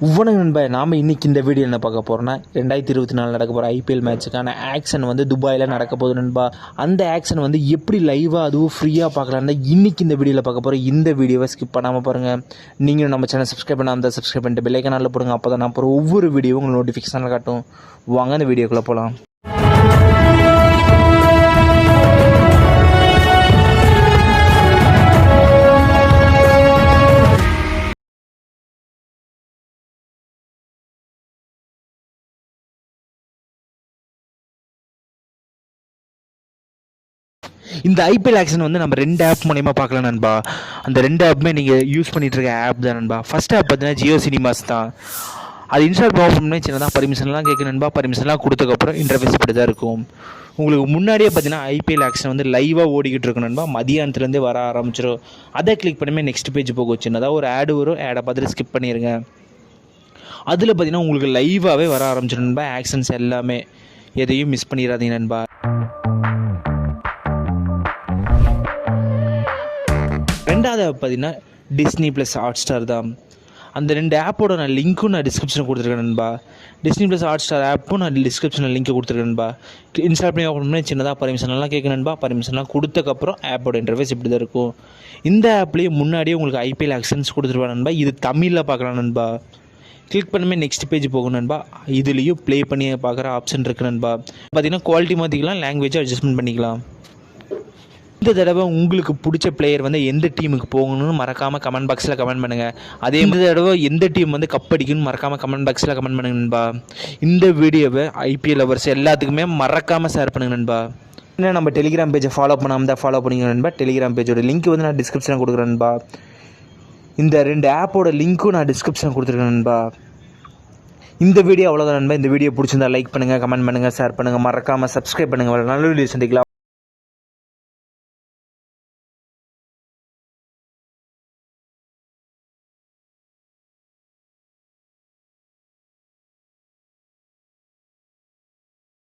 வணக்கம் நண்பா. நாம் இன்றைக்கி இந்த வீடியோ என்ன பார்க்க போகிறோன்னா 2024 நடக்க போகிற ஐபிஎல் மேட்ச்சுக்கான ஆக்ஷன் வந்து துபாயில் நடக்க போகுது நண்பா. அந்த ஆக்ஷன் வந்து எப்படி லைவாக அதுவும் ஃப்ரீயாக பார்க்கலான்னு இன்றைக்கி இந்த வீடியோவில் பார்க்க போகிறோம். இந்த வீடியோவை ஸ்கிப் பண்ணாமல் பாருங்கள். நீங்களும் நம்ம சேனல் சப்ஸ்கிரைப் பண்ணாமல் சப்ஸ்கிரைப் பண்ணிட்டு பெல் ஐகானில் போடுங்க. அப்போ தான் நான் அப்புறம் ஒவ்வொரு வீடியோவும் உங்களுக்கு நோட்டிஃபிகேஷனில் காட்டும். வாங்க அந்த வீடியோக்குள்ளே போகலாம். இந்த ஐபிஎல் ஆக்ஷன் வந்து நம்ம 2 ஆப் மூலயமா பார்க்கலாம் நண்பா. அந்த 2 ஆப்புமே நீங்கள் யூஸ் பண்ணிகிட்டு இருக்க ஆப் தான் நண்பா. ஃபஸ்ட் ஆப் பார்த்தீங்கன்னா ஜியோ சினிமாஸ் தான். அது இன்ஸ்டால் பண்ணணும்னே சின்னதாக பர்மிஷன்லாம் கேட்க நண்பா. பர்மிஷன்லாம் கொடுத்ததுக்கப்புறம் இன்டர்ஃபேஸ் இப்படி தான் இருக்கும். உங்களுக்கு முன்னாடியே பார்த்தீங்கன்னா ஐபிஎல் ஆக்ஷன் வந்து லைவாக ஓடிக்கிட்டு இருக்கும் நண்பா. மதியானத்துலேருந்தே வர ஆரம்பிச்சிடும். அதை கிளிக் பண்ணி நெக்ஸ்ட் பேஜ் போக சின்னதாக ஒரு ஆடு வரும். ஆடை பார்த்துட்டு ஸ்கிப் பண்ணிடுங்க. அதில் பார்த்தீங்கன்னா உங்களுக்கு லைவாகவே வர ஆரம்பிச்சிடும் நண்பா. ஆக்ஷன்ஸ் எல்லாமே எதையும் மிஸ் பண்ணிடாதீங்க நண்பா. ரெண்டாவது ஆப் பார்த்தீங்கன்னா டிஸ்னி ப்ளஸ் ஹாட் ஸ்டார் தான். அந்த 2 ஆப்போட நான் லிங்க்கும் நான் டிஸ்கிரிப்ஷனில் கொடுத்துருக்கேன் நண்பா. டிஸ்னி ப்ளஸ் ஹாட் ஸ்டார் ஆப்பும் நான் டிஸ்கிரிப்ஷனில் லிங்க் கொடுத்துருக்கேன் நண்பா. இன்ஸ்டால் பண்ணி ஓப்பன் சின்னதாக பர்மிஷன்லாம் கேட்க நண்பா. பர்மிஷன்லாம் கொடுத்தக்கப்புறம் ஆப்போட இன்டர்ஃபேஸ் இப்படி தான் இருக்கும். இந்த ஆப்லேயே முன்னாடியே உங்களுக்கு ஐபிஎல் ஆக்ஷன்ஸ் கொடுத்துருப்பா நண்பா. இது தமிழில் பார்க்கலாம் நண்பா. கிளிக் பண்ணுமே நெக்ஸ்ட் பேஜ் போகும் நண்பா. இதுலேயும் ப்ளே பண்ணி பார்க்குற ஆப்ஷன் இருக்குது நண்பா. பார்த்தீங்கன்னா குவாலிட்டி மாற்றிக்கலாம், லாங்குவேஜை அட்ஜஸ்ட்மெண்ட் பண்ணிக்கலாம். இந்த தடவை உங்களுக்கு பிடிச்ச பிளேயர் வந்து எந்த டீமுக்கு போகணும்னு மறக்காமல் கமெண்ட் பாக்ஸில் கமெண்ட் பண்ணுங்கள். அதே இந்த தடவை எந்த டீம் வந்து கப் அடிக்கணும்னு மறக்காமல் கமெண்ட் பாக்ஸில் கமெண்ட் பண்ணுங்க நண்பா. இந்த வீடியோவை ஐபிஎல் லவர்ஸ் எல்லாத்துக்குமே மறக்காமல் ஷேர் பண்ணுங்க நண்பா. என்ன நம்ம டெலிகிராம் பேஜை ஃபாலோ பண்ணாமல் தான் ஃபாலோ பண்ணிங்க நண்பா. டெலிகிராம் பேஜோட லிங்க் வந்து நான் டிஸ்கிரிப்ஷனில் கொடுக்குறேன் நண்பா. இந்த 2 ஆப்போட லிங்க்கும் நான் டிஸ்கிரிப்ஷனில் கொடுத்துருக்கேன் நண்பா. இந்த வீடியோ அவ்வளோதான் நண்பா. இந்த வீடியோ பிடிச்சிருந்தா லைக் பண்ணுங்கள், கமெண்ட் பண்ணுங்கள், ஷேர் பண்ணுங்கள், மறக்காமல் சப்ஸ்கிரைப் பண்ணுங்கள். நல்ல வீடியோ சந்திக்கலாம்.